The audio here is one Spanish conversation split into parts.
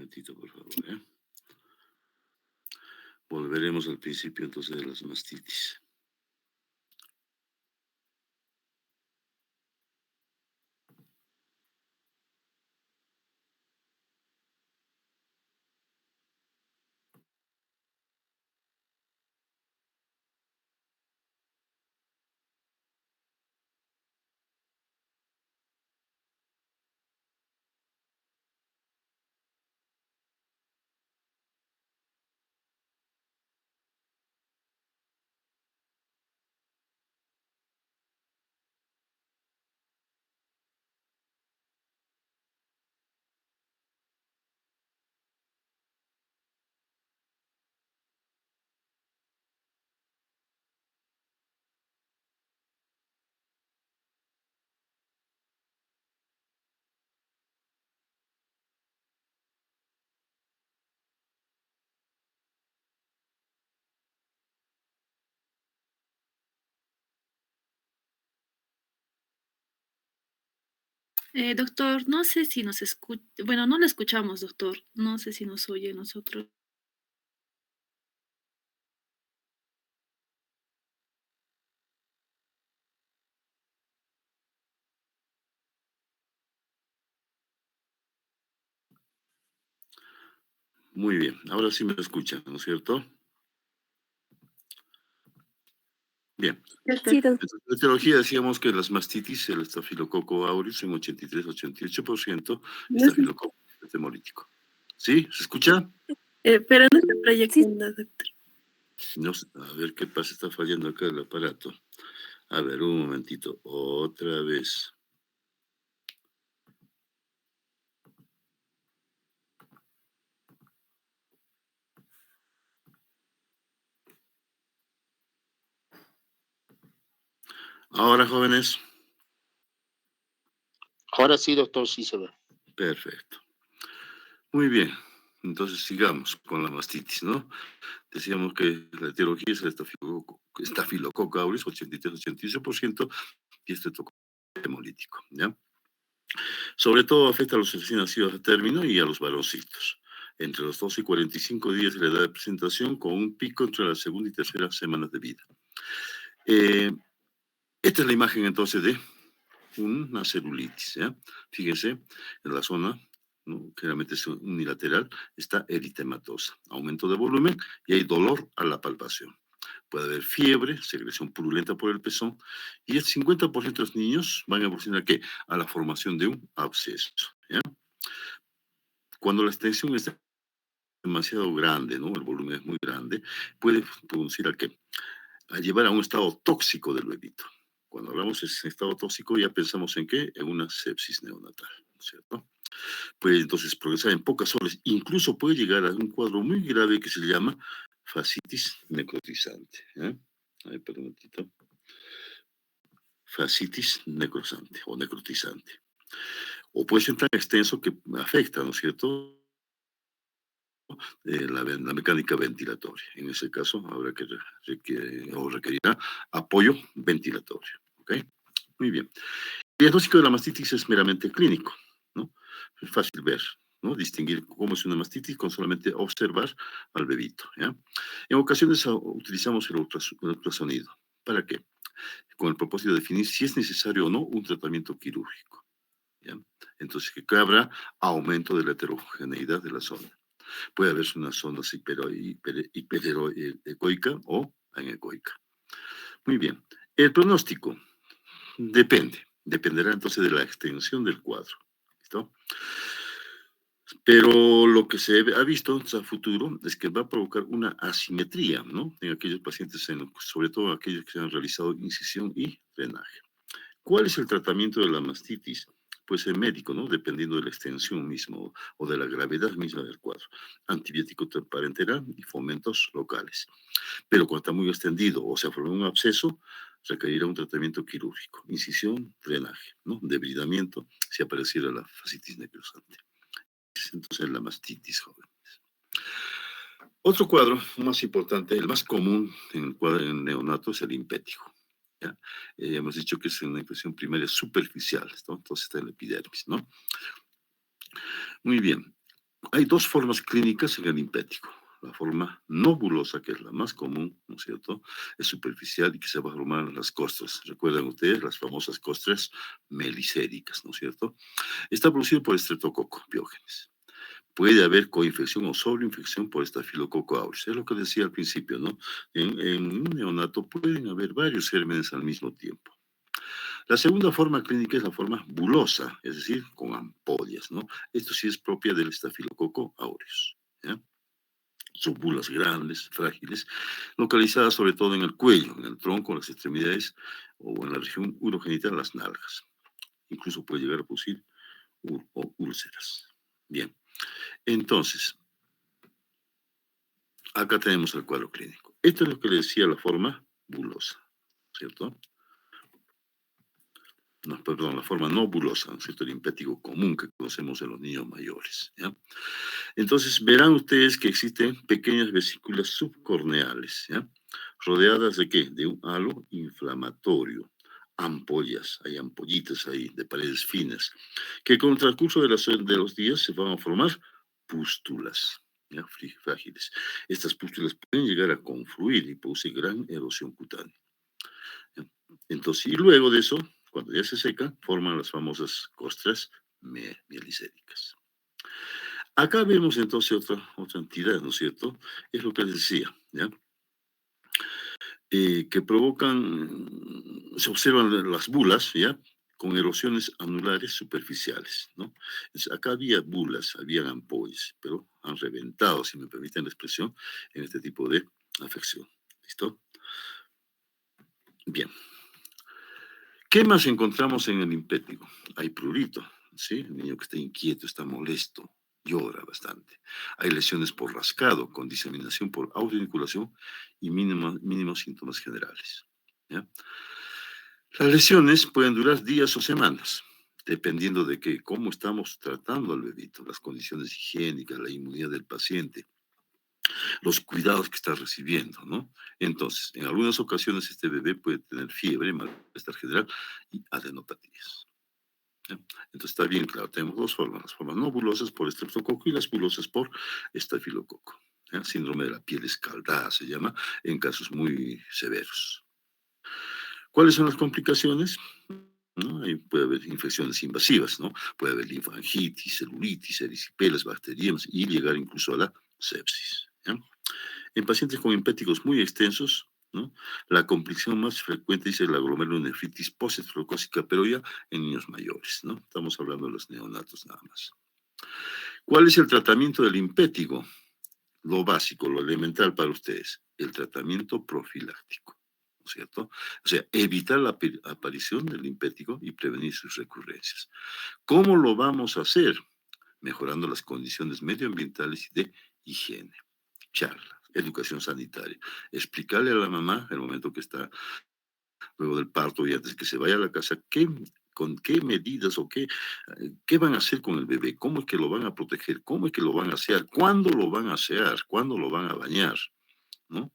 momentito, por favor, ¿eh? Volveremos al principio entonces de las mastitis. Doctor, no sé si nos escucha, bueno, no le escuchamos, doctor, no sé si nos oye nosotros. Muy bien, ahora sí me escuchan, ¿no es cierto? Bien. Doctor. Sí, doctor. En la etiología decíamos que las mastitis, el estafilococo aureus en 83-88%, No sé. estafilococo hemolítico. ¿Sí? ¿Se escucha? Pero no está Sí. proyectando, doctor. No sé, a ver qué pasa, está fallando acá el aparato. A ver, un momentito, otra vez. Ahora, jóvenes. Ahora sí, doctor, sí se ve. Perfecto. Muy bien. Entonces sigamos con la mastitis, ¿no? Decíamos que la etiología es el estafilococo aureus, 83-88%, y estreptococo hemolítico, ¿ya? Sobre todo afecta a los recién nacidos a término y a los varoncitos, entre los 12 y 45 días de la edad de presentación, con un pico entre la segunda y tercera semanas de vida. Esta es la imagen entonces de una celulitis, ¿ya? Fíjense, en la zona, ¿no?, generalmente es unilateral, está eritematosa, aumento de volumen y hay dolor a la palpación. Puede haber fiebre, secreción purulenta por el pezón, y el 50% de los niños van a evolucionar ¿qué? A la formación de un absceso, ¿ya? Cuando la extensión es demasiado grande, ¿no? El volumen es muy grande, puede producir a qué? A llevar a un estado tóxico del bebito. Cuando hablamos de ese estado tóxico, ya pensamos en qué? En una sepsis neonatal, ¿no es cierto? Puede entonces progresar en pocas horas, incluso puede llegar a un cuadro muy grave que se llama fascitis necrotizante. ¿Eh? A ver, perdón un momentito. Fascitis necrosante o necrotizante. O puede ser tan extenso que afecta, ¿no es cierto?, la mecánica ventilatoria. En ese caso, habrá que requerirá apoyo ventilatorio. ¿Ok? Muy bien. El diagnóstico de la mastitis es meramente clínico, ¿no? Es fácil ver, ¿no? Distinguir cómo es una mastitis con solamente observar al bebito, ¿ya? En ocasiones utilizamos el ultrasonido. ¿Para qué? Con el propósito de definir si es necesario o no un tratamiento quirúrgico, ¿ya? Entonces, que habrá aumento de la heterogeneidad de la zona. Puede haber una zona hiperecoica o anecoica. Muy bien. El pronóstico dependerá entonces de la extensión del cuadro. ¿Listo? Pero lo que se ha visto a futuro es que va a provocar una asimetría, ¿no?, en aquellos pacientes, sobre todo aquellos que se han realizado incisión y drenaje. ¿Cuál es el tratamiento de la mastitis? Pues el médico, ¿no?, dependiendo de la extensión mismo o de la gravedad misma del cuadro. Antibiótico parenteral y fomentos locales. Pero cuando está muy extendido o se formó un absceso, requerirá un tratamiento quirúrgico. Incisión, drenaje, ¿no?, debridamiento, si apareciera la fascitis necrosante. Entonces la mastitis, jóvenes. Otro cuadro más importante, el más común en el cuadro en neonato, es el impétigo. ¿Ya? Hemos dicho que es una infección primaria superficial, ¿no? Entonces está en la epidermis, ¿no? Muy bien. Hay dos formas clínicas en el impético. La forma no bulosa, que es la más común, ¿no es cierto? Es superficial y que se va a formar en las costras. ¿Recuerdan ustedes las famosas costras melicéricas, ¿no es cierto? Está producido por Streptococcus pyogenes. Puede haber coinfección o sobreinfección por Staphylococcus aureus. Es lo que decía al principio, ¿no? En un neonato pueden haber varios gérmenes al mismo tiempo. La segunda forma clínica es la forma bulosa, es decir, con ampollas, ¿no? Esto sí es propia del Staphylococcus aureus, ¿ya? Son bulas grandes, frágiles, localizadas sobre todo en el cuello, en el tronco, en las extremidades o en la región urogenital, las nalgas. Incluso puede llegar a producir úlceras. Bien, entonces, acá tenemos el cuadro clínico. Esto es lo que le decía la forma bulosa, ¿cierto? No, perdón, la forma no bulosa, ¿no es cierto? El impético común que conocemos en los niños mayores, ¿ya? Entonces, verán ustedes que existen pequeñas vesículas subcorneales, ¿ya? ¿Rodeadas de qué? De un halo inflamatorio. Ampollas, hay ampollitas ahí de paredes finas, que con el transcurso de los días se van a formar pústulas, ¿ya? Frágiles. Estas pústulas pueden llegar a confluir y producir gran erosión cutánea, ¿ya? Entonces, y luego de eso, cuando ya se seca, forman las famosas costras mielicéricas. Acá vemos entonces otra entidad, ¿no es cierto? Es lo que les decía, ¿ya? Que provocan, se observan las bulas, ¿ya? Con erosiones anulares superficiales, ¿no? Acá había bulas, habían ampollas, pero han reventado, si me permiten la expresión, en este tipo de afección. ¿Listo? Bien. ¿Qué más encontramos en el impético? Hay prurito, ¿sí? El niño que está inquieto, está molesto, llora bastante. Hay lesiones por rascado, con diseminación por autoiniculación y mínimos síntomas generales, ¿ya? Las lesiones pueden durar días o semanas, dependiendo de cómo estamos tratando al bebito, las condiciones higiénicas, la inmunidad del paciente, los cuidados que está recibiendo, ¿no? Entonces, en algunas ocasiones este bebé puede tener fiebre, malestar general y adenopatías, ¿ya? Entonces está bien claro, tenemos dos formas, las formas no bulosas por estreptococo y las bulosas por estafilococo, ¿ya? Síndrome de la piel escaldada se llama en casos muy severos. ¿Cuáles son las complicaciones? ¿No? Ahí puede haber infecciones invasivas, ¿no? Puede haber linfangitis, celulitis, erisipelas, bacterias y llegar incluso a la sepsis, ¿ya? En pacientes con impéticos muy extensos, ¿no? La complicación más frecuente es la glomerulonefritis postestrocócica, pero ya en niños mayores, ¿no? Estamos hablando de los neonatos nada más. ¿Cuál es el tratamiento del impético? Lo básico, lo elemental para ustedes, el tratamiento profiláctico, ¿no es cierto? O sea, evitar la aparición del impético y prevenir sus recurrencias. ¿Cómo lo vamos a hacer? Mejorando las condiciones medioambientales y de higiene. Charla, educación sanitaria. Explicarle a la mamá, el momento que está luego del parto y antes que se vaya a la casa, con qué medidas o qué van a hacer con el bebé, cómo es que lo van a proteger, cómo es que lo van a hacer, cuándo lo van a hacer, cuándo lo van a bañar, ¿no?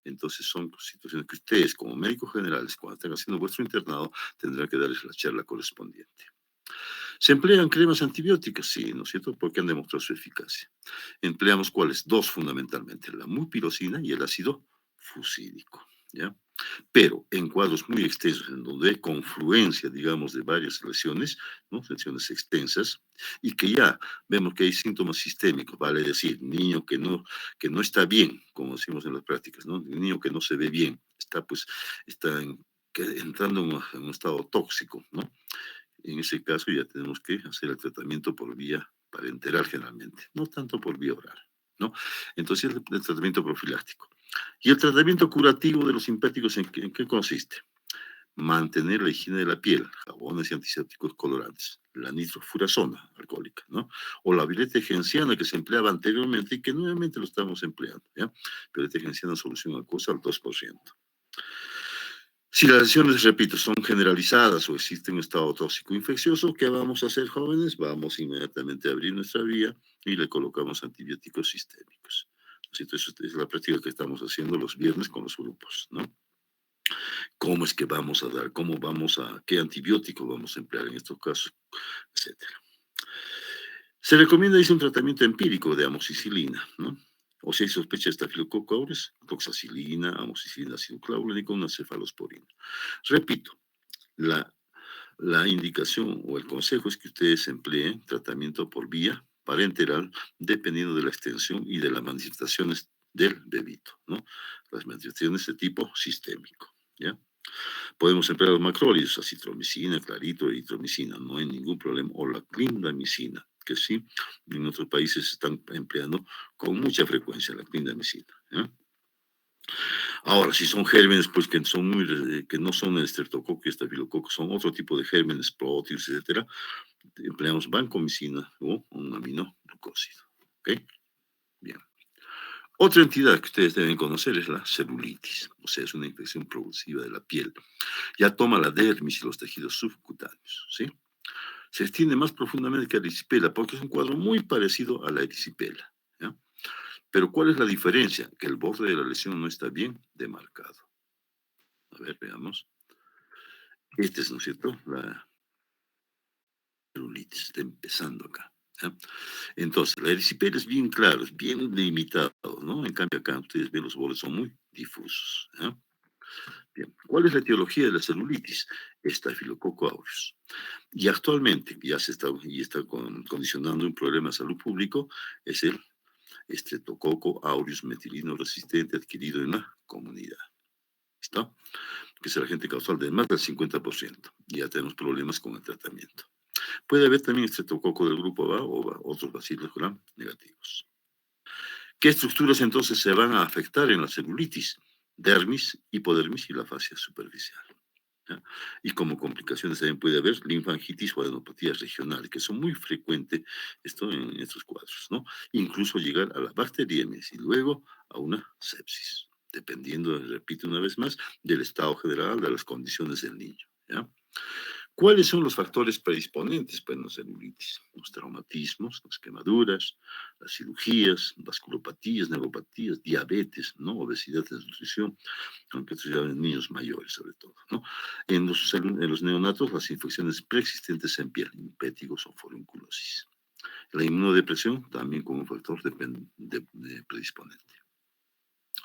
Entonces son situaciones que ustedes como médicos generales, cuando estén haciendo vuestro internado, tendrán que darles la charla correspondiente. ¿Se emplean cremas antibióticas? Sí, ¿no es cierto? Porque han demostrado su eficacia. Empleamos cuáles? Dos fundamentalmente, la mupirocina y el ácido fucídico, ¿ya? Pero en cuadros muy extensos, en donde hay confluencia, digamos, de varias lesiones, ¿no? Lesiones extensas, y que ya vemos que hay síntomas sistémicos, vale decir, niño que no está bien, como decimos en las prácticas, ¿no? Un niño que no se ve bien, está entrando en un estado tóxico, ¿no? En ese caso ya tenemos que hacer el tratamiento por vía parenteral generalmente, no tanto por vía oral, ¿no? Entonces el tratamiento profiláctico. ¿Y el tratamiento curativo de los impéticos en qué consiste? Mantener la higiene de la piel, jabones y antisépticos colorantes, la nitrofurazona alcohólica, ¿no? O la vilete genciana que se empleaba anteriormente y que nuevamente lo estamos empleando, ¿ya? Vilete genciana solución acuosa al 2%. Si las lesiones, repito, son generalizadas o existe un estado tóxico infeccioso, ¿qué vamos a hacer, jóvenes? Vamos inmediatamente a abrir nuestra vía y le colocamos antibióticos sistémicos. Entonces, esa es la práctica que estamos haciendo los viernes con los grupos, ¿no? ¿Cómo es que vamos a dar? ¿Qué antibiótico vamos a emplear en estos casos? Etcétera. Se recomienda, dice, un tratamiento empírico de amoxicilina, ¿no? O si hay sospecha de estafilococo aureus, toxacilina, amoxicilina, ácido clavulónico, una cefalosporina. Repito, la, la indicación o el consejo es que ustedes empleen tratamiento por vía parenteral dependiendo de la extensión y de las manifestaciones del bebito, ¿no? Las manifestaciones de tipo sistémico, ¿ya? Podemos emplear los macrólidos, acitromicina, clarito, eritromicina, no hay ningún problema, o la clindamicina, que sí, en otros países se están empleando con mucha frecuencia la clindamicina, ¿ya? Ahora, si son gérmenes, pues que son que no son el streptococo y estafilococo, son otro tipo de gérmenes, proteus, etcétera, empleamos vancomicina o un aminoglucósido, ¿ok? Bien. Otra entidad que ustedes deben conocer es la celulitis, o sea, es una infección progresiva de la piel. Ya toma la dermis y los tejidos subcutáneos, ¿sí? Se extiende más profundamente que la erisipela, porque es un cuadro muy parecido a la erisipela, ¿ya? Pero ¿cuál es la diferencia? Que el borde de la lesión no está bien demarcado. A ver, veamos. Este es, ¿no es cierto? La celulitis, está empezando acá, ¿ya? Entonces, la erisipela es bien claro, es bien delimitado, ¿no? En cambio acá ustedes ven los bordes son muy difusos, ¿ya? Bien, ¿cuál es la etiología de la celulitis? Estafilococo aureus. Y actualmente ya se está, condicionando un problema de salud público, es el Streptococo aureus metilino resistente adquirido en la comunidad. ¿Está? Que es el agente causal de más del 50%. Ya tenemos problemas con el tratamiento. Puede haber también estreptococo del grupo A o otros bacilos gram negativos. ¿Qué estructuras entonces se van a afectar en la celulitis? Dermis, hipodermis y la fascia superficial, ¿ya? Y como complicaciones también puede haber linfangitis o adenopatías regionales, que son muy frecuentes esto en estos cuadros, ¿no? Incluso llegar a la bacteriemia y luego a una sepsis, dependiendo, repito una vez más, del estado general de las condiciones del niño, ¿ya? ¿Cuáles son los factores predisponentes para la celulitis? Los traumatismos, las quemaduras, las cirugías, vasculopatías, neuropatías, diabetes, ¿no? Obesidad, desnutrición, aunque esto ya en niños mayores sobre todo, ¿no? En los neonatos, las infecciones preexistentes en piel, impétigos o forunculosis. La inmunodepresión también como un factor de predisponente.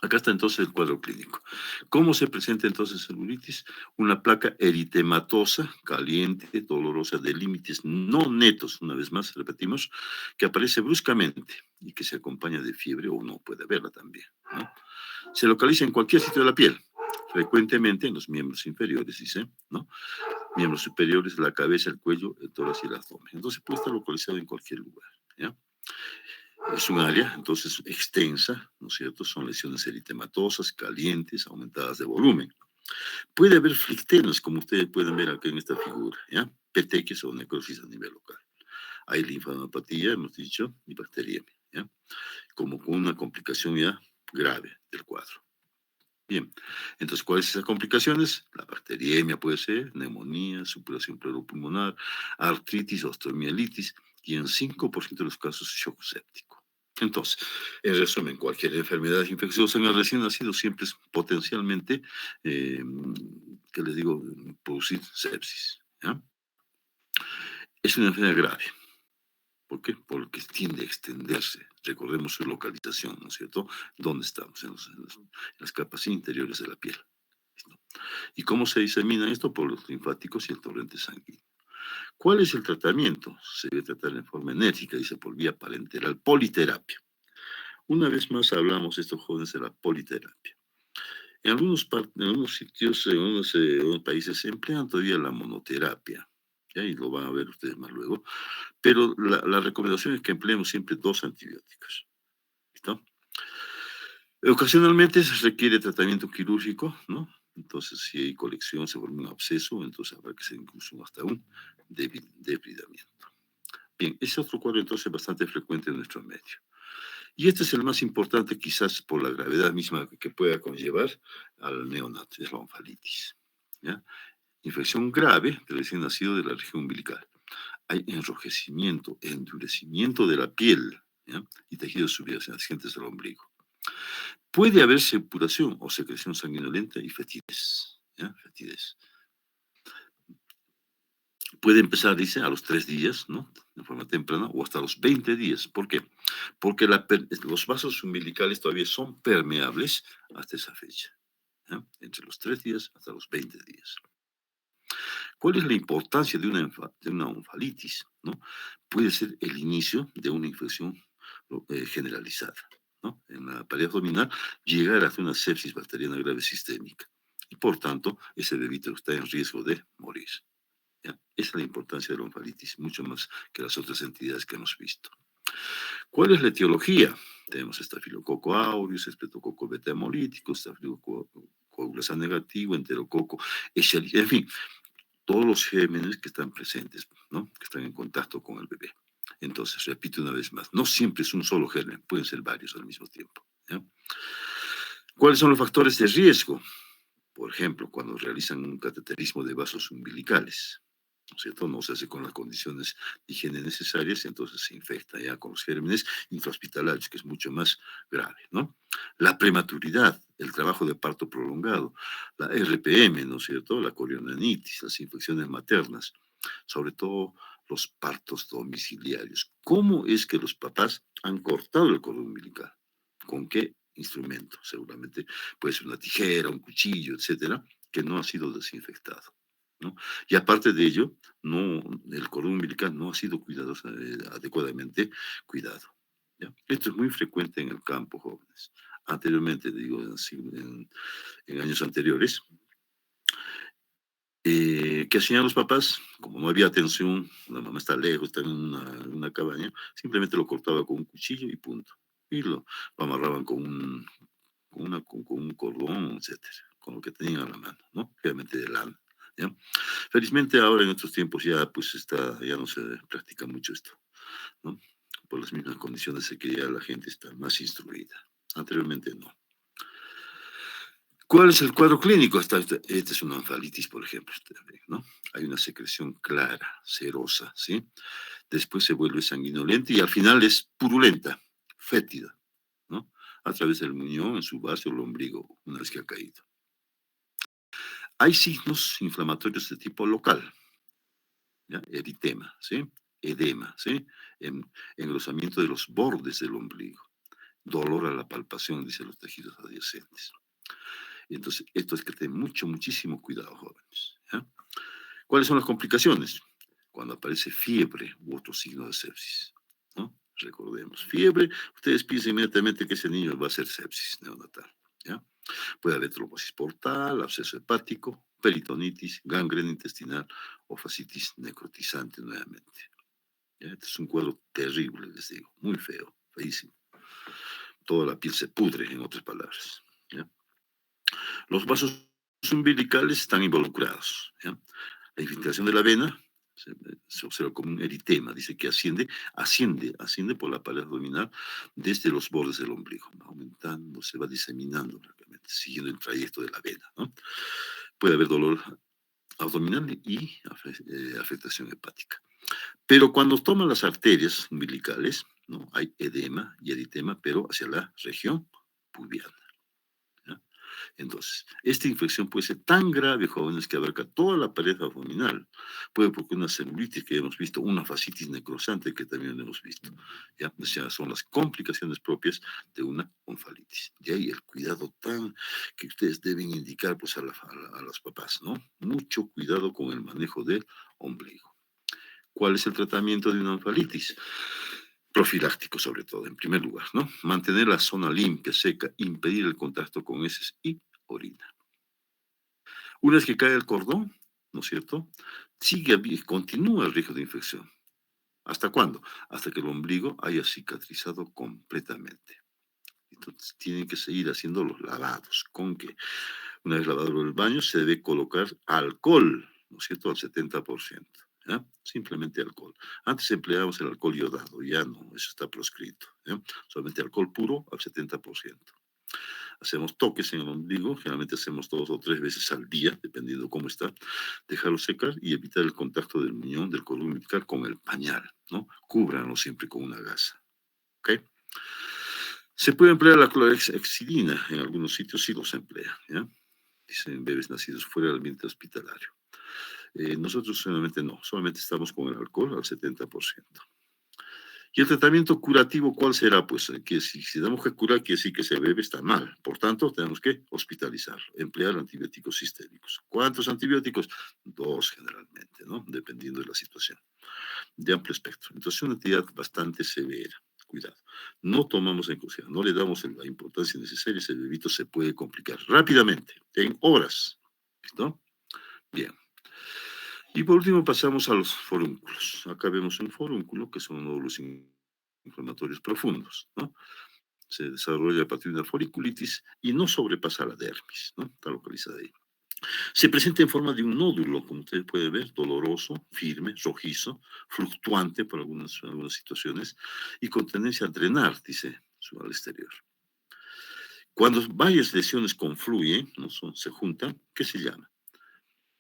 Acá está entonces el cuadro clínico. ¿Cómo se presenta entonces celulitis? Una placa eritematosa, caliente, dolorosa, de límites no netos, una vez más, repetimos, que aparece bruscamente y que se acompaña de fiebre o no puede haberla también, ¿no? Se localiza en cualquier sitio de la piel, frecuentemente en los miembros inferiores, dice, ¿no? Miembros superiores, la cabeza, el cuello, el tórax y el abdomen. Entonces puede estar localizado en cualquier lugar, ¿ya? Es un área, entonces, extensa, ¿no es cierto? Son lesiones eritematosas, calientes, aumentadas de volumen. Puede haber flictenos, como ustedes pueden ver acá en esta figura, ¿ya? Petequias o necrosis a nivel local. Hay linfadenopatía, hemos dicho, y bacteriemia, ¿ya? Como con una complicación ya grave del cuadro. Bien, entonces, ¿cuáles son esas complicaciones? La bacteriemia puede ser, neumonía, supuración pleuropulmonar, artritis, osteomielitis, y en 5% de los casos, shock séptico. Entonces, en resumen, cualquier enfermedad infecciosa en el recién nacido siempre es potencialmente, ¿qué les digo?, producir sepsis, ¿ya? Es una enfermedad grave. ¿Por qué? Porque tiende a extenderse. Recordemos su localización, ¿no es cierto? ¿Dónde estamos? En las capas interiores de la piel. ¿Listo? ¿Y cómo se disemina esto? Por los linfáticos y el torrente sanguíneo. ¿Cuál es el tratamiento? Se debe tratar en forma enérgica, dice, por vía parenteral, politerapia. Una vez más hablamos estos jóvenes de la politerapia. En algunos sitios, en algunos países se emplean todavía la monoterapia, ¿ya? Y lo van a ver ustedes más luego, pero la recomendación es que empleemos siempre 2 antibióticos. ¿Listo? Ocasionalmente se requiere tratamiento quirúrgico, ¿no? Entonces, si hay colección, se forma un absceso, entonces habrá que hacer incluso hasta un debridamiento. Bien, ese otro cuadro entonces bastante frecuente en nuestro medio. Y este es el más importante quizás por la gravedad misma que pueda conllevar al neonato, es la onfalitis, ¿ya? Infección grave del recién nacido de la región umbilical. Hay enrojecimiento, endurecimiento de la piel, ¿ya? Y tejidos subyacentes del ombligo. Puede haber supuración o secreción sanguinolenta y fetidez, ¿ya? Fetidez. Puede empezar, dice, a los 3 días, ¿no? De forma temprana, o hasta los 20 días. ¿Por qué? Porque los vasos umbilicales todavía son permeables hasta esa fecha. ¿Ya? Entre los 3 días hasta los 20 días. ¿Cuál es la importancia de una onfalitis? ¿No? Puede ser el inicio de una infección generalizada, ¿no? En la pared abdominal, llegar hasta una sepsis bacteriana grave sistémica. Y por tanto, ese bebito está en riesgo de morir. ¿Ya? Esa es la importancia de la onfalitis, mucho más que las otras entidades que hemos visto. ¿Cuál es la etiología? Tenemos estafilococo aureus, estreptococo beta hemolítico, estafilococo coagulasa negativo, enterococo, en fin, todos los gérmenes que están presentes, ¿no? Que están en contacto con el bebé. Entonces, repito una vez más, no siempre es un solo germen, pueden ser varios al mismo tiempo. ¿Ya? ¿Cuáles son los factores de riesgo? Por ejemplo, cuando realizan un cateterismo de vasos umbilicales, ¿no es cierto? No se hace con las condiciones de higiene necesarias, entonces se infecta ya con los gérmenes intrahospitalarios, que es mucho más grave, ¿no? La prematuridad, el trabajo de parto prolongado, la RPM, ¿no es cierto? La corionitis, las infecciones maternas, sobre todo los partos domiciliarios. ¿Cómo es que los papás han cortado el cordón umbilical? ¿Con qué instrumento? Seguramente puede ser una tijera, un cuchillo, etcétera, que no ha sido desinfectado, ¿no? Y aparte de ello, no, el cordón umbilical no ha sido adecuadamente cuidado. ¿Ya? Esto es muy frecuente en el campo, jóvenes. Anteriormente, digo, en años anteriores, ¿qué hacían los papás? Como no había atención, la mamá está lejos, está en una cabaña, simplemente lo cortaba con un cuchillo y punto. Y lo amarraban con un cordón, etcétera, con lo que tenían a la mano, ¿no? Obviamente de lana, ¿ya? Felizmente ahora en estos tiempos ya pues ya no se practica mucho esto, ¿no? Por las mismas condiciones de que ya la gente está más instruida. Anteriormente no. ¿Cuál es el cuadro clínico? Esta es una onfalitis, por ejemplo, ¿no? Hay una secreción clara, serosa, ¿sí? Después se vuelve sanguinolenta y al final es purulenta, fétida, ¿no? A través del muñón, en su base o el ombligo, una vez que ha caído. Hay signos inflamatorios de tipo local, ¿ya? Eritema, ¿sí? Edema, ¿sí? Engrosamiento de los bordes del ombligo, dolor a la palpación, dicen los tejidos adyacentes. Entonces, esto es que tener muchísimo cuidado, jóvenes, ¿ya? ¿Cuáles son las complicaciones? Cuando aparece fiebre u otro signo de sepsis, ¿no? Recordemos, fiebre, ustedes piensan inmediatamente que ese niño va a ser sepsis neonatal, ¿ya? Puede haber trombosis portal, absceso hepático, peritonitis, gangrena intestinal o fascitis necrotizante nuevamente. ¿Ya? Este es un cuadro terrible, les digo, muy feo, feísimo. Toda la piel se pudre, en otras palabras, ¿ya? Los vasos umbilicales están involucrados, ¿ya? La infiltración de la vena se observa como un eritema, dice que asciende por la pared abdominal desde los bordes del ombligo, va aumentando, se va diseminando rápidamente, siguiendo el trayecto de la vena, ¿no? Puede haber dolor abdominal y afectación hepática. Pero cuando toman las arterias umbilicales, ¿no? Hay edema y eritema, pero hacia la región pubiana, ¿ya? Entonces, esta infección puede ser tan grave, jóvenes, que abarca toda la pared abdominal. Puede provocar una celulitis que hemos visto, una fascitis necrosante que también hemos visto. ¿Ya? O sea, son las complicaciones propias de una onfalitis. De ahí el cuidado tan que ustedes deben indicar pues, a los papás, ¿no? Mucho cuidado con el manejo del ombligo. ¿Cuál es el tratamiento de una onfalitis? Profiláctico sobre todo, en primer lugar, ¿no? Mantener la zona limpia, seca, impedir el contacto con heces y orina. Una vez que cae el cordón, ¿no es cierto? Continúa el riesgo de infección. ¿Hasta cuándo? Hasta que el ombligo haya cicatrizado completamente. Entonces tienen que seguir haciendo los lavados. ¿Con qué? Una vez lavado el baño, se debe colocar alcohol, ¿no es cierto? Al 70%. ¿Ya? Simplemente alcohol. Antes empleábamos el alcohol iodado, ya no, eso está proscrito. ¿Ya? Solamente alcohol puro al 70%. Hacemos toques en el ombligo, generalmente hacemos 2 o 3 veces al día, dependiendo cómo está. Dejarlo secar y evitar el contacto del muñón, del cordón umbilical con el pañal, ¿no? Cúbranlo siempre con una gasa. ¿Ok? Se puede emplear la clorhexidina, en algunos sitios sí los emplea, ¿ya? Dicen bebés nacidos fuera del ambiente hospitalario. Nosotros solamente no, solamente estamos con el alcohol al 70%. ¿Y el tratamiento curativo cuál será? Pues que si tenemos que curar, quiere decir que se bebe, está mal. Por tanto, tenemos que hospitalizarlo, emplear antibióticos sistémicos. ¿Cuántos antibióticos? 2 generalmente, ¿no? Dependiendo de la situación. De amplio espectro. Entonces, una entidad bastante severa. Cuidado. No tomamos en consideración, no le damos la importancia necesaria, ese bebito se puede complicar rápidamente, en horas. ¿Listo? Bien. Y por último pasamos a los forúnculos. Acá vemos un forúnculo que son nódulos inflamatorios profundos, ¿no? Se desarrolla a partir de una foliculitis y no sobrepasa la dermis, ¿no? Está localizada ahí. Se presenta en forma de un nódulo, como ustedes pueden ver, doloroso, firme, rojizo, fluctuante por algunas situaciones y con tendencia a drenar, dice al exterior. Cuando varias lesiones confluyen, ¿no? Se juntan, ¿qué se llama?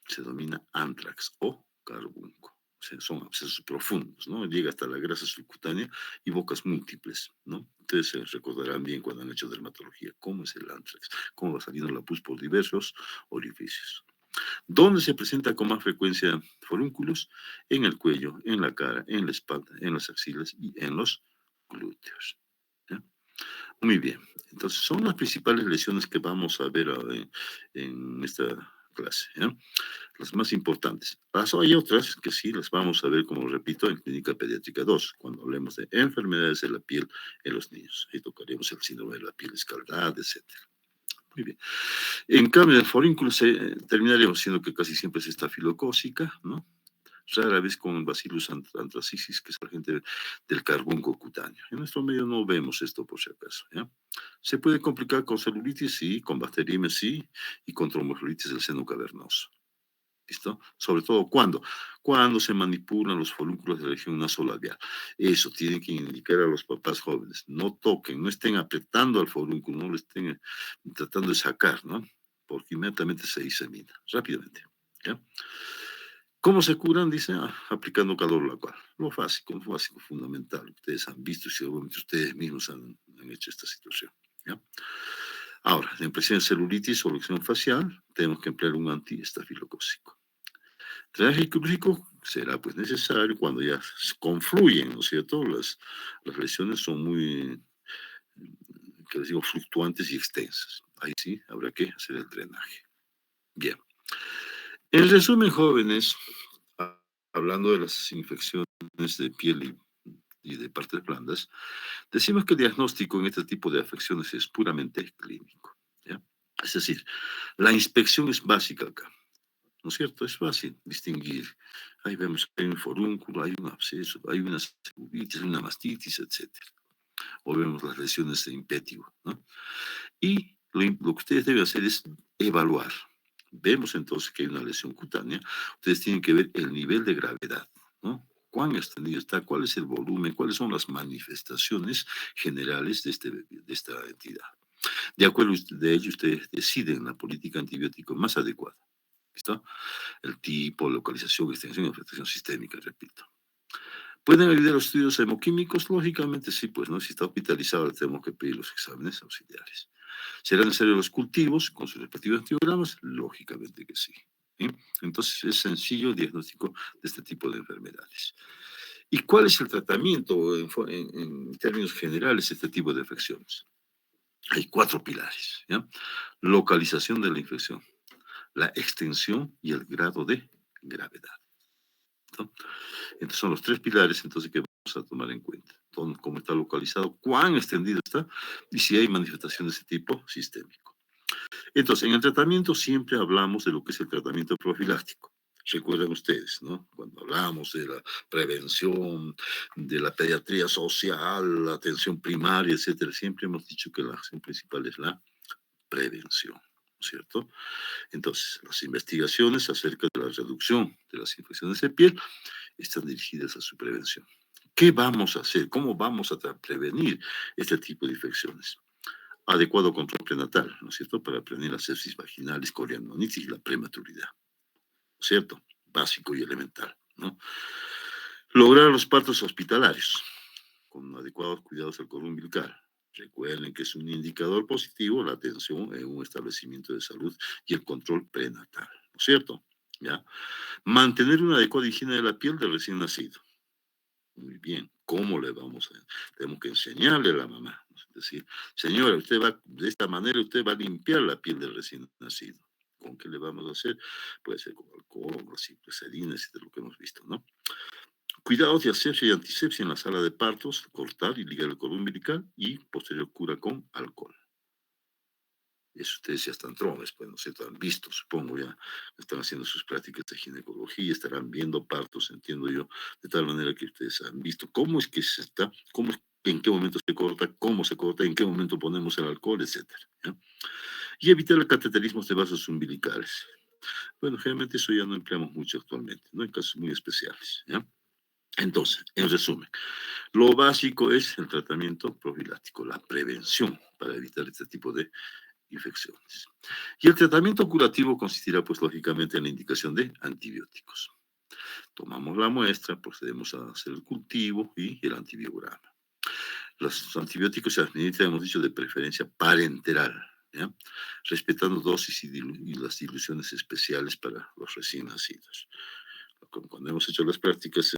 Se denomina antrax o carbunco. O sea, son abscesos profundos, ¿no? Llega hasta la grasa subcutánea y bocas múltiples, ¿no? Ustedes se recordarán bien cuando han hecho dermatología cómo es el antrax, cómo va saliendo la pus por diversos orificios. ¿Dónde se presenta con más frecuencia forúnculos? En el cuello, en la cara, en la espalda, en las axilas y en los glúteos. ¿Ya? Muy bien. Entonces, son las principales lesiones que vamos a ver en esta clase. ¿Ya? Las más importantes. Hay otras que sí las vamos a ver, como repito, en Clínica Pediátrica 2, cuando hablemos de enfermedades de la piel en los niños. Ahí tocaremos el síndrome de la piel escaldada, etcétera. Muy bien. En cambio, el forúnculo terminaríamos siendo que casi siempre es estafilocócica, ¿no? Rara vez con Bacillus anthracis, que es la gente del carbunco cutáneo. En nuestro medio no vemos esto por si acaso, ¿ya? Se puede complicar con celulitis, sí, con bacteriemia, sí, y con tromboflebitis del seno cavernoso. ¿Listo? Sobre todo cuando se manipulan los folículos de la región nasolabial. Eso tiene que indicar a los papás jóvenes. No toquen, no estén apretando al folículo, no lo estén tratando de sacar, ¿no? Porque inmediatamente se disemina, rápidamente. ¿Ya? ¿Cómo se curan? Dice, aplicando calor local. Lo básico, fundamental. Ustedes han visto y seguramente ustedes mismos han hecho esta situación. ¿Ya? Ahora, en presencia de celulitis o lesión facial, tenemos que emplear un antiestafilocócico. Traje quirúrgico será pues necesario cuando ya confluyen, ¿no es cierto? Las lesiones son muy, que les digo, fluctuantes y extensas. Ahí sí habrá que hacer el drenaje. Bien. En resumen, jóvenes, hablando de las infecciones de piel y de partes blandas, decimos que el diagnóstico en este tipo de afecciones es puramente clínico. ¿Ya? Es decir, la inspección es básica acá. ¿No es cierto? Es fácil distinguir. Ahí vemos que hay un forúnculo, hay un absceso, hay una celulitis, una mastitis, etc. O vemos las lesiones de impétigo, ¿no? Y lo que ustedes deben hacer es evaluar. Vemos entonces que hay una lesión cutánea. Ustedes tienen que ver el nivel de gravedad, ¿no? ¿Cuán extendido está? ¿Cuál es el volumen? ¿Cuáles son las manifestaciones generales de esta entidad? De acuerdo de ello, ustedes deciden la política antibiótico más adecuada. ¿Listo? El tipo, localización, extensión y afectación sistémica, repito. ¿Pueden ayudar los estudios hemoquímicos? Lógicamente sí, pues, ¿no? Si está hospitalizado, le tenemos que pedir los exámenes auxiliares. ¿Serán necesarios los cultivos con sus respectivos antibiogramas? Lógicamente que sí. ¿Sí? Entonces es sencillo el diagnóstico de este tipo de enfermedades. ¿Y cuál es el tratamiento en términos generales de este tipo de afecciones? Hay 4 pilares, ¿ya? Localización de la infección, la extensión y el grado de gravedad, ¿no? Entonces son los 3 pilares entonces que vamos a tomar en cuenta. Cómo está localizado, cuán extendido está y si hay manifestaciones de ese tipo sistémico. Entonces, en el tratamiento siempre hablamos de lo que es el tratamiento profiláctico. Recuerdan ustedes, ¿no? Cuando hablamos de la prevención, de la pediatría social, la atención primaria, etcétera, siempre hemos dicho que la acción principal es la prevención, ¿no es cierto? Entonces, las investigaciones acerca de la reducción de las infecciones de piel están dirigidas a su prevención. ¿Qué vamos a hacer? ¿Cómo vamos a prevenir este tipo de infecciones? Adecuado control prenatal, ¿no es cierto? Para prevenir las sepsis vaginales, coriandonitis y la prematuridad, ¿no es cierto? Básico y elemental, ¿no? Lograr los partos hospitalarios con adecuados cuidados al cordón umbilical. Recuerden que es un indicador positivo la atención en un establecimiento de salud y el control prenatal, ¿no es cierto? ¿ya? Mantener una adecuada higiene de la piel del recién nacido. Muy bien, ¿cómo le vamos a...? Tenemos que enseñarle a la mamá. Es decir, señora, usted va, de esta manera usted va a limpiar la piel del recién nacido. ¿Con qué le vamos a hacer? Puede ser con alcohol, o así, glicerina, de lo que hemos visto, ¿no? Cuidados de asepsia y antisepsia en la sala de partos, cortar y ligar el cordón umbilical y posterior cura con alcohol. Eso ustedes ya están trones, pues, ¿no es cierto? Han visto, supongo, ya están haciendo sus prácticas de ginecología, estarán viendo partos, entiendo yo, de tal manera que ustedes han visto cómo es que se está, cómo, en qué momento se corta, cómo se corta, en qué momento ponemos el alcohol, etcétera, ¿ya? Y evitar el cateterismo de vasos umbilicales. Bueno, generalmente eso ya no empleamos mucho actualmente, ¿no? En casos muy especiales, ¿ya? Entonces, en resumen, lo básico es el tratamiento profiláctico, la prevención para evitar este tipo de infecciones. Y el tratamiento curativo consistirá, pues, lógicamente, en la indicación de antibióticos. Tomamos la muestra, procedemos a hacer el cultivo y el antibiograma. Los antibióticos se administran, hemos dicho, de preferencia parenteral, ¿ya? Respetando dosis y las diluciones especiales para los recién nacidos. Cuando hemos hecho las prácticas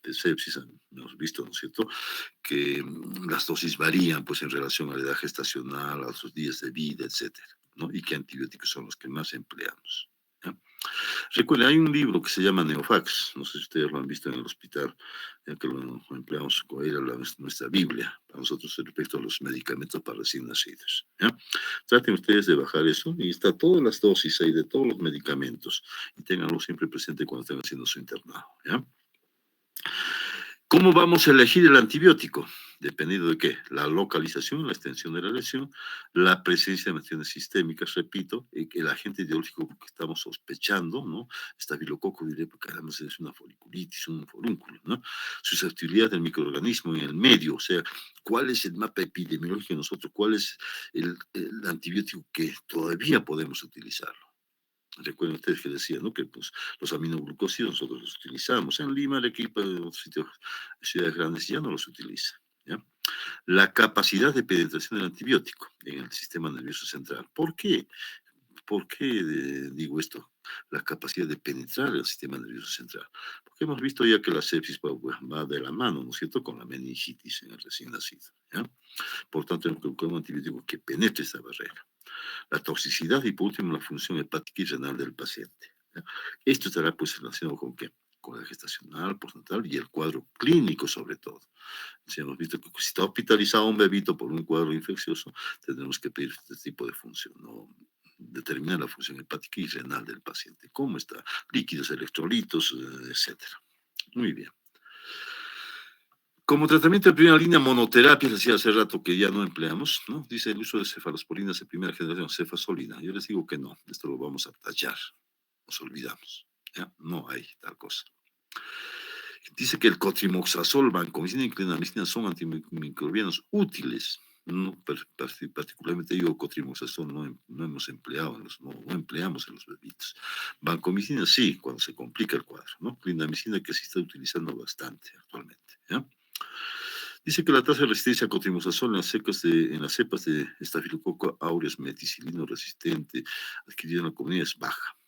de sepsis, hemos visto, ¿no es cierto?, que las dosis varían, pues, en relación a la edad gestacional, a sus días de vida, etcétera, ¿no? Y qué antibióticos son los que más empleamos, ¿ya? Recuerden, hay un libro que se llama Neofax, no sé si ustedes lo han visto en el hospital, ya que lo empleamos, era nuestra Biblia, para nosotros respecto a los medicamentos para recién nacidos, ¿ya? Traten ustedes de bajar eso, y está todas las dosis ahí de todos los medicamentos, y ténganlo siempre presente cuando estén haciendo su internado, ¿ya? ¿Cómo vamos a elegir el antibiótico? Dependiendo de qué, la localización, la extensión de la lesión, la presencia de manifestaciones sistémicas, repito, el agente ideológico que estamos sospechando, ¿no? Estafilococo, diré, porque además es una foliculitis, un forúnculo, ¿no? Susceptibilidad del microorganismo en el medio, o sea, ¿cuál es el mapa epidemiológico de nosotros? ¿Cuál es el antibiótico que todavía podemos utilizarlo? Recuerden ustedes que decían, ¿no?, que, pues, los aminoglucósidos nosotros los utilizamos. En Lima, Arequipa, en otros sitios, ciudades grandes ya no los utilizan, ¿ya? La capacidad de penetración del antibiótico en el sistema nervioso central. ¿Por qué? ¿Por qué digo esto? La capacidad de penetrar el sistema nervioso central. Porque hemos visto ya que la sepsis va de la mano, ¿no es cierto?, con la meningitis en el recién nacido, ¿ya? Por tanto, tenemos que buscar un antibiótico que penetre esta barrera. La toxicidad y, por último, la función hepática y renal del paciente, ¿ya? Esto estará, pues, relacionado con qué, con la gestacional, postnatal y el cuadro clínico sobre todo. Si hemos visto que si está hospitalizado un bebito por un cuadro infeccioso, tendremos que pedir este tipo de función, ¿no? Determinar la función hepática y renal del paciente, cómo está, líquidos, electrolitos, etcétera. Muy bien. Como tratamiento de primera línea, monoterapia, les decía hace rato que ya no empleamos, ¿no? Dice el uso de cefalosporinas de primera generación, cefasolina. Yo les digo que no, esto lo vamos a tallar, nos olvidamos, ¿ya? No hay tal cosa. Dice que el cotrimoxazol, vancomicina y clindamicina son antimicrobianos útiles. No, particularmente yo cotrimoxazol no hemos empleado, no empleamos en los bebitos. Vancomicina sí, cuando se complica el cuadro, ¿no? Clindamicina que se está utilizando bastante actualmente, ¿ya? Dice que la tasa de resistencia a cotrimoxazol en las cepas de estafilococo aureus meticilino resistente adquirida en la comunidad es baja.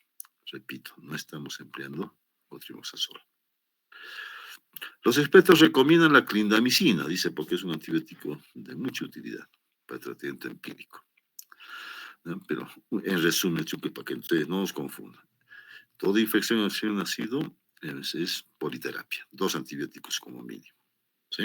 Repito, no estamos empleando cotrimoxazol. Los expertos recomiendan la clindamicina, dice, porque es un antibiótico de mucha utilidad para el tratamiento empírico, ¿no? Pero en resumen, Chuque, para que ustedes no nos confundan, toda infección en recién nacido es politerapia, 2 antibióticos como mínimo, ¿sí?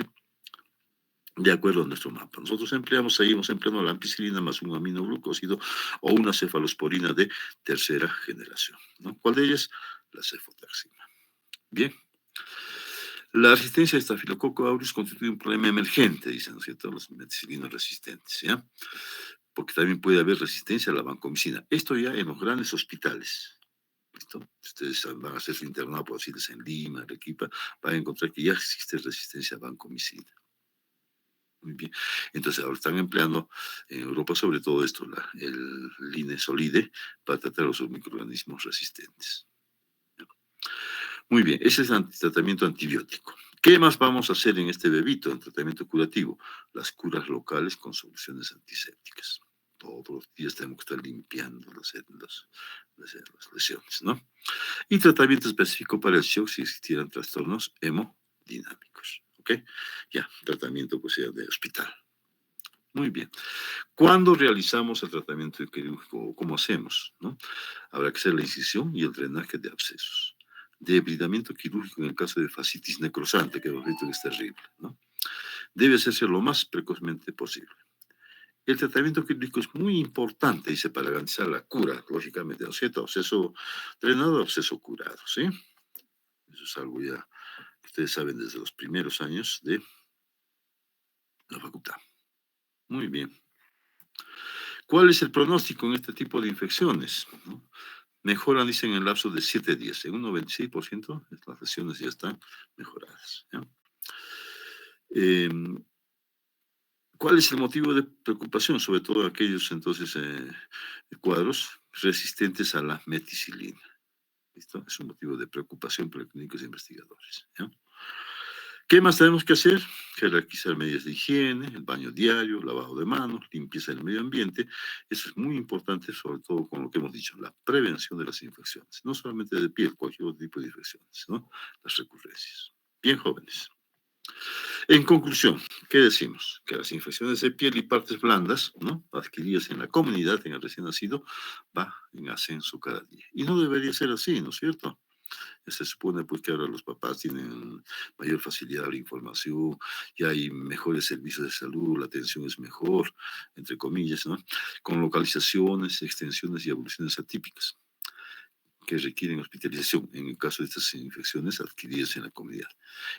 De acuerdo a nuestro mapa. Nosotros seguimos empleando la ampicilina más un aminoglucósido o una cefalosporina de tercera generación, ¿no? ¿Cuál de ellas? La cefotaxima. Bien. La resistencia a estafilococo aureus constituye un problema emergente, dicen, ¿no es cierto?, los meticilinos resistentes, ¿ya? Porque también puede haber resistencia a la vancomicina. Esto ya en los grandes hospitales. ¿Listo? Ustedes van a hacer su internado, por decirles, en Lima, Arequipa, van a encontrar que ya existe resistencia a vancomicina. Muy bien. Entonces ahora están empleando en Europa sobre todo esto, el linezolide, para tratar los microorganismos resistentes. Muy bien, ese es el tratamiento antibiótico. ¿Qué más vamos a hacer en este bebito, en tratamiento curativo? Las curas locales con soluciones antisépticas. Todos los días tenemos que estar limpiando las lesiones, ¿no? Y tratamiento específico para el shock si existieran trastornos hemodinámicos, ¿ok? Ya, tratamiento pues ya de hospital. Muy bien. ¿Cuándo realizamos el tratamiento quirúrgico? ¿Cómo hacemos? ¿No? Habrá que hacer la incisión y el drenaje de abscesos. Debridamiento quirúrgico en el caso de fascitis necrosante, que es terrible, ¿no? Debe hacerse lo más precozmente posible. El tratamiento quirúrgico es muy importante, dice, para garantizar la cura, lógicamente, ¿no es cierto? Absceso drenado, absceso curado, ¿sí? Eso es algo ya que ustedes saben desde los primeros años de la facultad. Muy bien. ¿Cuál es el pronóstico en este tipo de infecciones? ¿No? Mejoran, dicen, en el lapso de 7 días. En un 96% las lesiones ya están mejoradas. ¿Ya? ¿Cuál es el motivo de preocupación? Sobre todo aquellos, entonces, cuadros resistentes a la meticilina. ¿Listo? Es un motivo de preocupación para clínicos e investigadores. ¿Ya? ¿Qué más tenemos que hacer? Jerarquizar medidas de higiene, el baño diario, lavado de manos, limpieza del medio ambiente. Eso es muy importante, sobre todo con lo que hemos dicho, la prevención de las infecciones. No solamente de piel, cualquier otro tipo de infecciones, ¿no? Las recurrencias. Bien, jóvenes. En conclusión, ¿qué decimos? Que las infecciones de piel y partes blandas, ¿no?, adquiridas en la comunidad, en el recién nacido, va en ascenso cada día. Y no debería ser así, ¿no es cierto? Se supone pues que ahora los papás tienen mayor facilidad a la información, ya hay mejores servicios de salud, la atención es mejor, entre comillas, ¿no? Con localizaciones, extensiones y evoluciones atípicas que requieren hospitalización en el caso de estas infecciones adquiridas en la comunidad.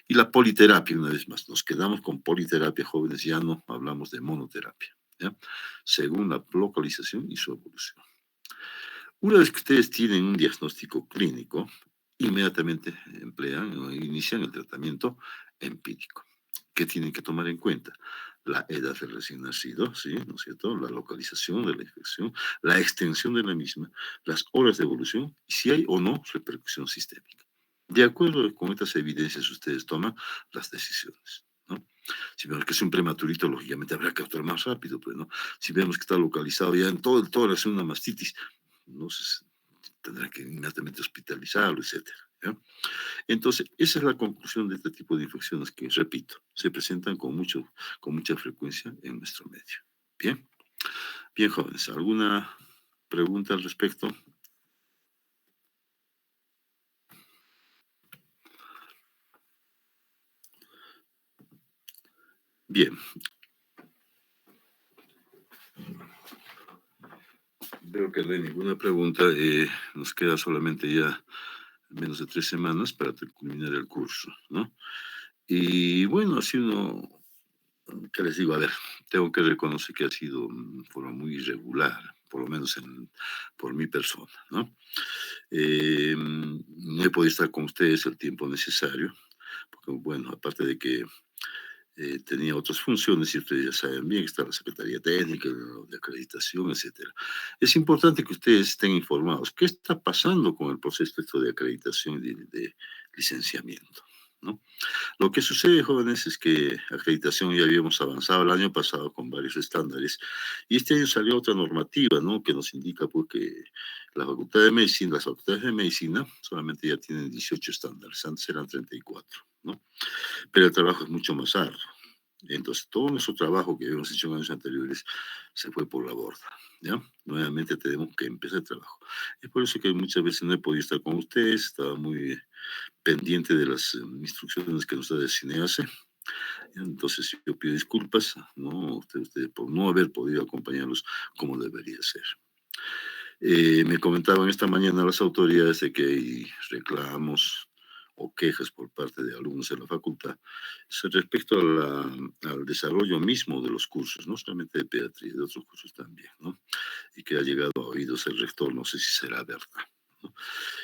Y la politerapia, una vez más, nos quedamos con politerapia, jóvenes, ya no hablamos de monoterapia, ¿ya? Según la localización y su evolución. Una vez que ustedes tienen un diagnóstico clínico, inmediatamente emplean o inician el tratamiento empírico. ¿Qué tienen que tomar en cuenta? La edad del recién nacido, ¿sí? ¿No es cierto? La localización de la infección, la extensión de la misma, las horas de evolución y si hay o no repercusión sistémica. De acuerdo con estas evidencias, ustedes toman las decisiones, ¿no? Si vemos que es un prematurito, lógicamente habrá que actuar más rápido, pero no. Si vemos que está localizado ya en todo el tórax, una mastitis, no se tendrá que inmediatamente hospitalizarlo, etcétera. ¿Ya? Entonces, esa es la conclusión de este tipo de infecciones que, repito, se presentan con mucha frecuencia en nuestro medio. Bien, bien, jóvenes, ¿alguna pregunta al respecto? Bien. Veo que no hay ninguna pregunta. Nos queda solamente ya menos de 3 semanas para culminar el curso, ¿no? Y bueno, así uno, ¿qué les digo? A ver, tengo que reconocer que ha sido de forma muy irregular, por lo menos por mi persona, ¿no? No he podido estar con ustedes el tiempo necesario, porque bueno, aparte de que tenía otras funciones, y ustedes ya saben bien, está la Secretaría Técnica, de acreditación, etcétera. Es importante que ustedes estén informados. ¿Qué está pasando con el proceso esto de acreditación y de licenciamiento? ¿No? Lo que sucede, jóvenes, es que acreditación ya habíamos avanzado el año pasado con varios estándares y este año salió otra normativa, ¿no?, que nos indica pues, que la Facultad de Medicina, las facultades de medicina solamente ya tienen 18 estándares, antes eran 34, ¿no? Pero el trabajo es mucho más arduo. Entonces, todo nuestro trabajo que habíamos hecho en años anteriores se fue por la borda, ¿ya? Nuevamente tenemos que empezar el trabajo. Es por eso que muchas veces no he podido estar con ustedes, estaba muy pendiente de las instrucciones que nos da el CINEACE. Entonces, yo pido disculpas, ¿no? Usted por no haber podido acompañarlos como debería ser. Me comentaban esta mañana las autoridades de que hay reclamos o quejas por parte de alumnos de la facultad respecto al desarrollo mismo de los cursos, no solamente de pediatría, de otros cursos también, ¿no? Y que ha llegado a oídos el rector, no sé si será verdad, ¿no?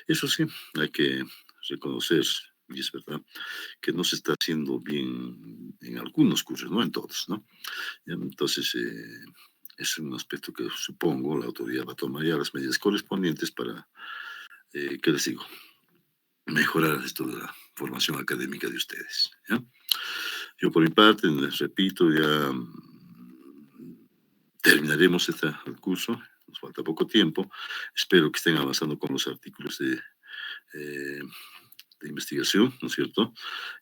Eso sí, hay que reconocer, y es verdad, que no se está haciendo bien en algunos cursos, no en todos, ¿no? Entonces, es un aspecto que supongo la autoridad va a tomar ya las medidas correspondientes para, ¿qué les digo?, mejorar esto de la formación académica de ustedes, ¿ya? Yo por mi parte, les repito, ya terminaremos el curso nos falta poco tiempo. Espero que estén avanzando con los artículos eh, de investigación, ¿no es cierto?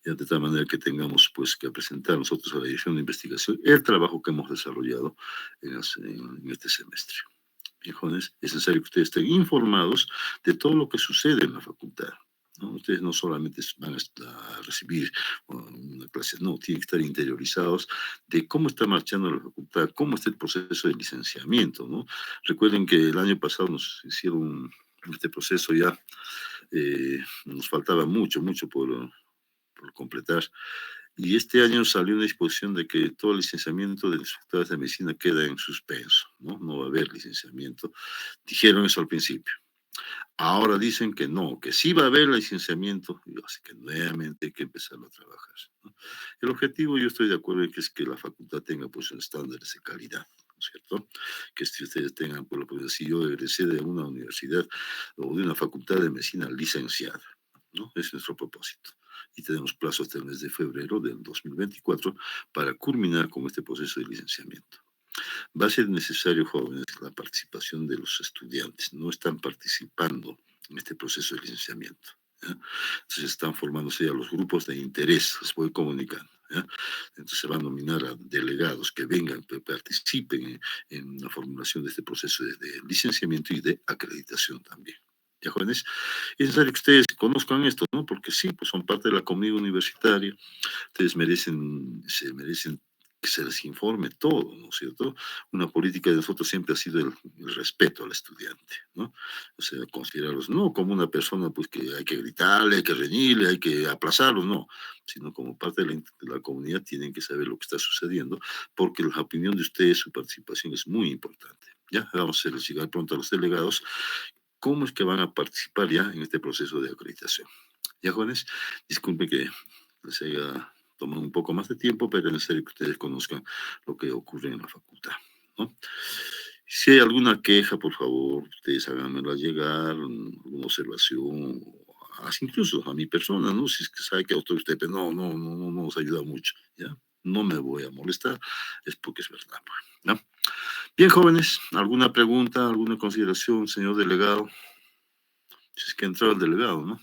Ya de tal manera que tengamos pues que presentar nosotros a la dirección de investigación el trabajo que hemos desarrollado en este semestre. Bien, jóvenes, es necesario que ustedes estén informados de todo lo que sucede en la facultad, ¿no? Ustedes no solamente van a recibir una clase, no, tienen que estar interiorizados de cómo está marchando la facultad, cómo está el proceso de licenciamiento, ¿no? Recuerden que el año pasado nos hicieron este proceso ya, nos faltaba mucho, mucho por completar. Y este año salió una disposición de que todo el licenciamiento de las facultades de medicina queda en suspenso, ¿no? No va a haber licenciamiento. Dijeron eso al principio. Ahora dicen que no, que sí va a haber licenciamiento, y así que nuevamente hay que empezarlo a trabajar, ¿no? El objetivo, yo estoy de acuerdo en que es que la facultad tenga pues estándares de calidad, ¿no es cierto? Que si ustedes tengan, por lo que si yo egresé de una universidad o de una facultad de medicina licenciada, ¿no? Ese es nuestro propósito. Y tenemos plazo hasta el mes de febrero del 2024 para culminar con este proceso de licenciamiento. Va a ser necesario, jóvenes, la participación de los estudiantes. No están participando en este proceso de licenciamiento, ¿ya? Entonces están formándose ya los grupos de interés, les voy comunicando, ¿ya? Entonces se va a nominar a delegados que vengan, que participen en la formulación de este proceso de licenciamiento y de acreditación también. ¿Ya, jóvenes? Es necesario que ustedes conozcan esto, ¿no? Porque sí, pues son parte de la comunidad universitaria, ustedes se merecen que se les informe todo, ¿no es cierto? Una política de nosotros siempre ha sido el respeto al estudiante, ¿no? O sea, considerarlos no como una persona pues que hay que gritarle, hay que reñirle, hay que aplazarlos, no, sino como parte de la comunidad tienen que saber lo que está sucediendo, porque la opinión de ustedes, su participación es muy importante. Ya, vamos a hacerles llegar pronto a los delegados cómo es que van a participar ya en este proceso de acreditación. Ya, jóvenes, disculpe que les haya tomado un poco más de tiempo, pero es necesario que ustedes conozcan lo que ocurre en la facultad, ¿no? Si hay alguna queja, por favor, ustedes háganmela llegar, alguna observación, así incluso a mi persona, ¿no? Si es que sabe que usted, pero no nos ayuda mucho, ¿ya? No me voy a molestar, es porque es verdad, pues, ¿no? Bien, jóvenes, ¿alguna pregunta, alguna consideración, señor delegado? Si es que entró el delegado, ¿no?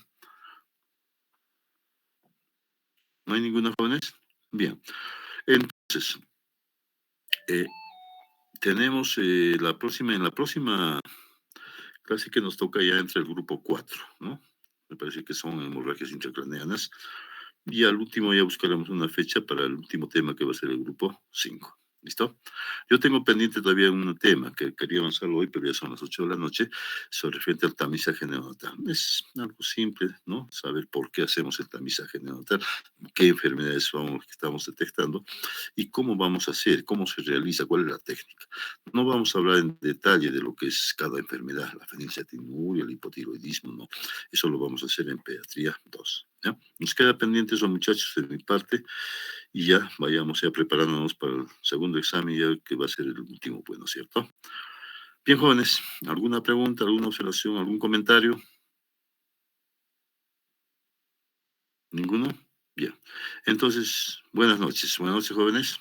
¿No hay ninguna, jóvenes? Bien, entonces, eh, tenemos en la próxima clase que nos toca ya entre el grupo 4, ¿no? Me parece que son hemorragias intracraneanas. Y al último ya buscaremos una fecha para el último tema que va a ser el grupo 5. ¿Listo? Yo tengo pendiente todavía un tema que quería avanzarlo hoy, pero ya son las 8 de la noche, sobre referente al tamizaje neonatal. Es algo simple, ¿no? Saber por qué hacemos el tamizaje neonatal, qué enfermedades son las que estamos detectando y cómo vamos a hacer, cómo se realiza, cuál es la técnica. No vamos a hablar en detalle de lo que es cada enfermedad, la fenilcetinuria, el hipotiroidismo, no. Eso lo vamos a hacer en pediatría 2. ¿Ya? Nos queda pendiente eso, muchachos, de mi parte, y ya vayamos ya preparándonos para el segundo examen, ya que va a ser el último, pues, ¿no es cierto? Bien, jóvenes, ¿alguna pregunta, alguna observación, algún comentario? ¿Ninguno? Bien. Entonces, buenas noches, jóvenes.